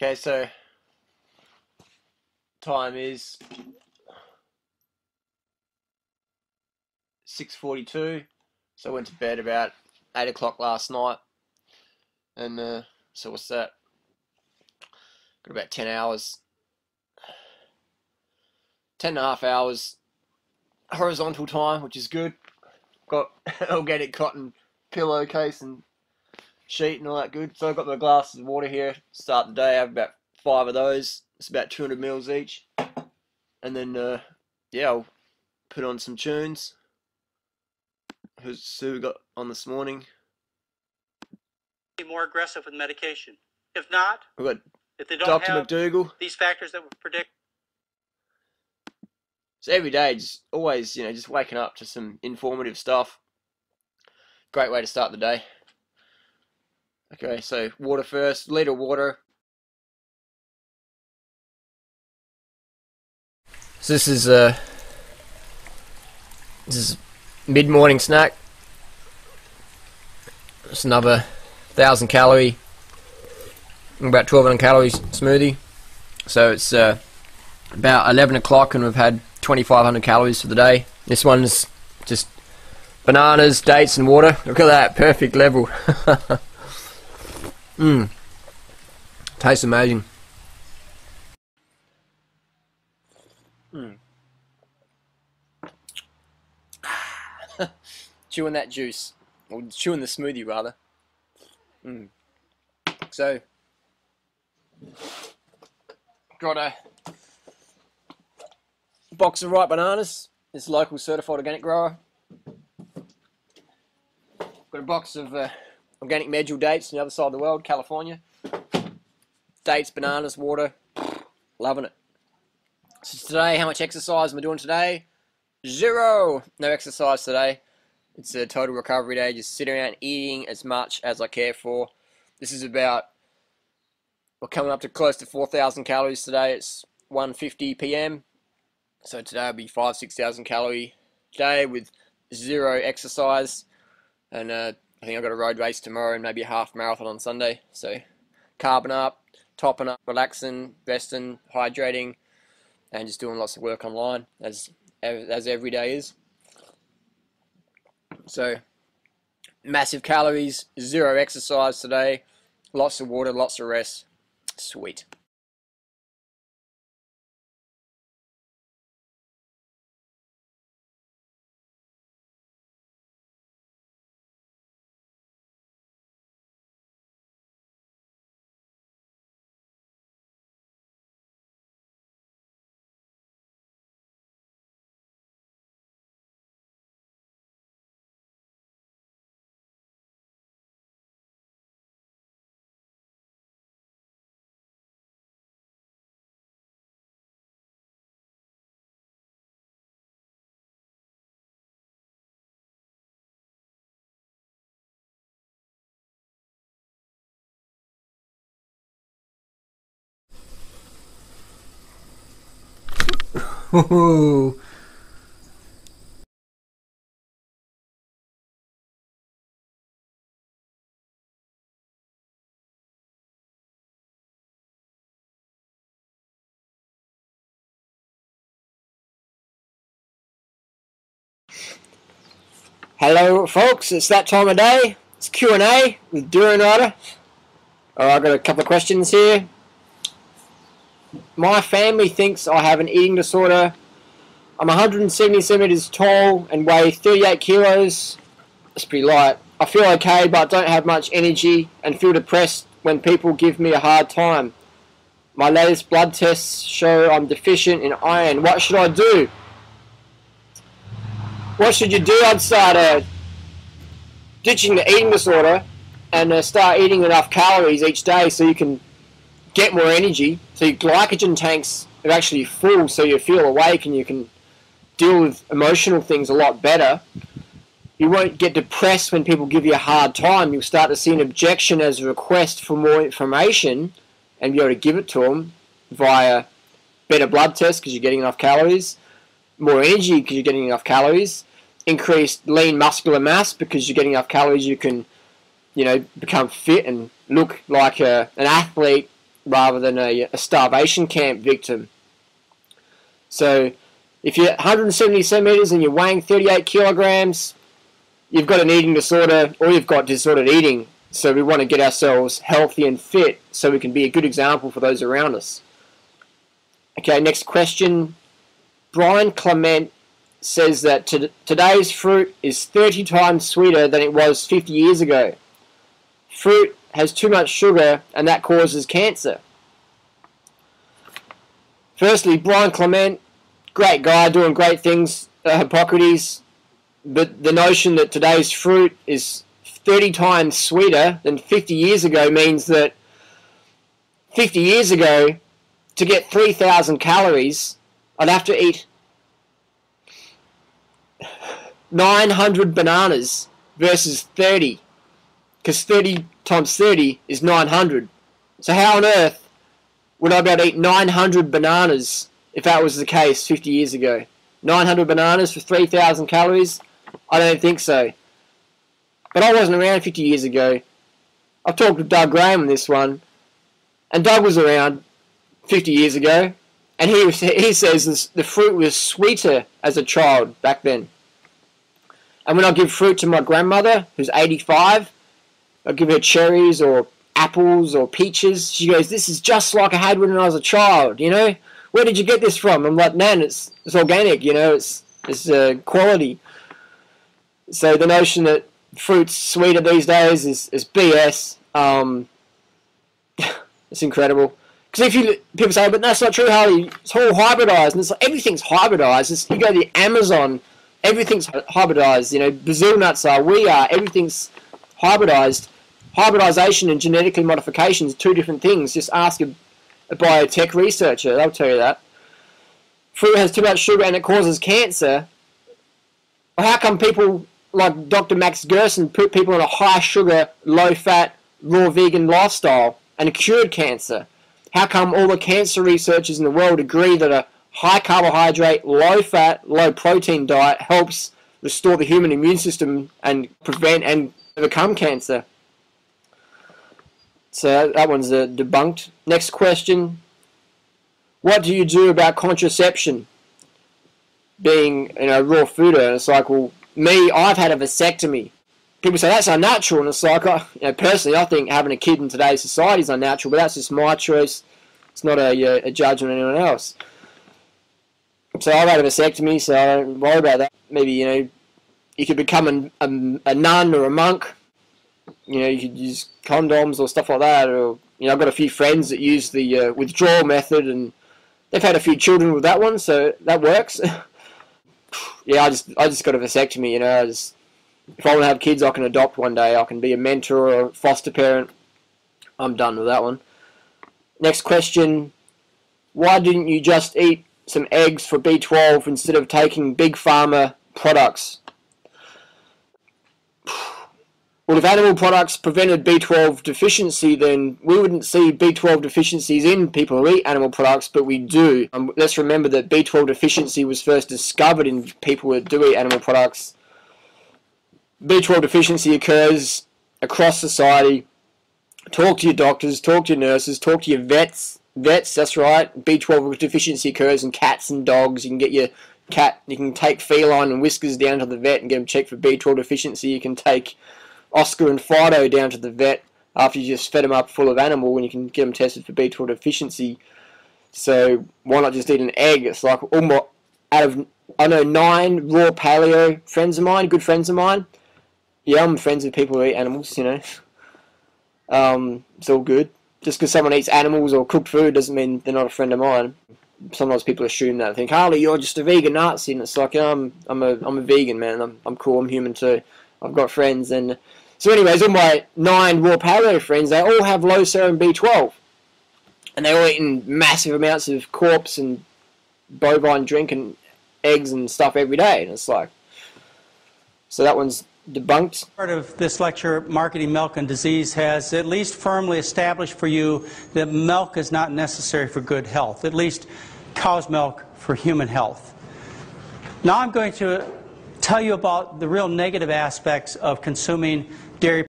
Okay, so time is 6:42. So I went to bed about 8 o'clock last night, and so what's that? Got about 10 hours, 10.5 hours horizontal time, which is good. Got organic cotton pillowcase and sheet and all that good. So I've got my glasses of water here. Start the day. I have about 5 of those. It's about 200 mils each. And then, yeah, I'll put on some tunes. Who's Sue got on this morning? Be more aggressive with medication. If not, We've got if they don't Dr. have McDougall. these factors that would predict. So every day, just always, just waking up to some informative stuff. Great way to start the day. Okay, so water first, litre of water. So this is mid-morning snack. It's another 1,000 calorie, about 1,200 calories smoothie. So it's about 11 o'clock and we've had 2,500 calories for the day. This one's just bananas, dates and water. Look at that, perfect level. Tastes amazing. Chewing that juice, or chewing the smoothie rather. So, got a box of ripe bananas. This local certified organic grower. Got a box of organic medjool dates on the other side of the world, California. Dates, bananas, water. Loving it. So today, how much exercise am I doing today? 0! No exercise today. It's a total recovery day, just sitting around eating as much as I care for. This is about, we're coming up to close to 4,000 calories today. It's 1:50 p.m. So today will be 5,000-6,000 calorie day with 0 exercise. And I think I've got a road race tomorrow and maybe a half marathon on Sunday. So carbing up, topping up, relaxing, resting, hydrating, and just doing lots of work online as every day is. So massive calories, 0 exercise today, lots of water, lots of rest. Sweet. Woohoo! Hello folks, it's that time of day. It's Q&A with Durianrider. I've got a couple of questions here. My family thinks I have an eating disorder. I'm 170 centimeters tall and weigh 38 kilos. That's pretty light. I feel okay but don't have much energy and feel depressed when people give me a hard time. My latest blood tests show I'm deficient in iron. What should I do? What should you do? I'd start ditching the eating disorder and start eating enough calories each day so you can get more energy. So your glycogen tanks are actually full so you feel awake and you can deal with emotional things a lot better. You won't get depressed when people give you a hard time. You'll start to see an objection as a request for more information and be able to give it to them via better blood tests because you're getting enough calories, more energy because you're getting enough calories, increased lean muscular mass because you're getting enough calories. You can, become fit and look like an athlete rather than a starvation camp victim. So if you're 170 centimeters and you're weighing 38 kilograms, you've got an eating disorder, or you've got disordered eating. So we want to get ourselves healthy and fit so we can be a good example for those around us. Okay, next question. Brian Clement says that today's fruit is 30 times sweeter than it was 50 years ago. Fruit has too much sugar and that causes cancer. Firstly, Brian Clement, great guy, doing great things, Hippocrates, but the notion that today's fruit is 30 times sweeter than 50 years ago means that 50 years ago, to get 3,000 calories, I'd have to eat 900 bananas versus 30, because 30 times 30 is 900. So how on earth would I be able to eat 900 bananas if that was the case 50 years ago? 900 bananas for 3,000 calories? I don't think so. But I wasn't around 50 years ago. I've talked to Doug Graham on this one, and Doug was around 50 years ago, and he says the fruit was sweeter as a child back then. And when I give fruit to my grandmother, who's 85, I give her cherries or apples or peaches. She goes, "This is just like I had when I was a child, you know? Where did you get this from?" I'm like, "Man, it's organic, you know, it's quality." So the notion that fruit's sweeter these days is BS. It's incredible. Because people say, "But that's not true, Harley. It's all hybridized," and it's like everything's hybridized. You go to the Amazon, everything's hybridized. You know, Brazil nuts are, we are, everything's hybridized. Hybridization and genetically modification is two different things. Just ask a biotech researcher; they'll tell you that. Fruit has too much sugar and it causes cancer. Well, how come people like Dr. Max Gerson put people on a high sugar, low fat, raw vegan lifestyle and cured cancer? How come all the cancer researchers in the world agree that a high carbohydrate, low fat, low protein diet helps restore the human immune system and prevent and overcome cancer? So that one's debunked. Next question. What do you do about contraception? Being, you know, raw fooder, and it's like, well, me, I've had a vasectomy. People say that's unnatural, and it's like, personally, I think having a kid in today's society is unnatural, but that's just my choice. It's not a judgment on anyone else. So I've had a vasectomy, so I don't worry about that. Maybe, you know, you could become a nun or a monk. You know, you could use condoms or stuff like that. Or, you know, I've got a few friends that use the withdrawal method, and they've had a few children with that one, so that works. Yeah, I just got a vasectomy, you know. If I want to have kids, I can adopt one day. I can be a mentor or a foster parent. I'm done with that one. Next question. Why didn't you just eat some eggs for B12 instead of taking Big Pharma products? Well, if animal products prevented B12 deficiency, then we wouldn't see B12 deficiencies in people who eat animal products, but we do. Let's remember that B12 deficiency was first discovered in people who do eat animal products. B12 deficiency occurs across society. Talk to your doctors, talk to your nurses, talk to your vets. Vets, that's right. B12 deficiency occurs in cats and dogs. You can get your cat, you can take Feline and Whiskers down to the vet and get them checked for B12 deficiency. You can take Oscar and Fido down to the vet after you just fed them up full of animal, and you can get them tested for B12 deficiency. So why not just eat an egg? It's like almost out of, I know, 9 raw paleo friends of mine, good friends of mine. Yeah, I'm friends with people who eat animals, you know. It's all good. Just because someone eats animals or cooked food doesn't mean they're not a friend of mine. Sometimes people assume that. They think, Harley, you're just a vegan Nazi. And it's like, I'm a vegan, man. I'm cool. I'm human too. I've got friends. And so anyways, all my 9 raw paleo friends, they all have low serum B12. And they're all eating massive amounts of corpse and bovine drink and eggs and stuff every day. And it's like, so that one's debunked. Part of this lecture, Marketing Milk and Disease, has at least firmly established for you that milk is not necessary for good health, at least cow's milk for human health. Now I'm going to tell you about the real negative aspects of consuming dairy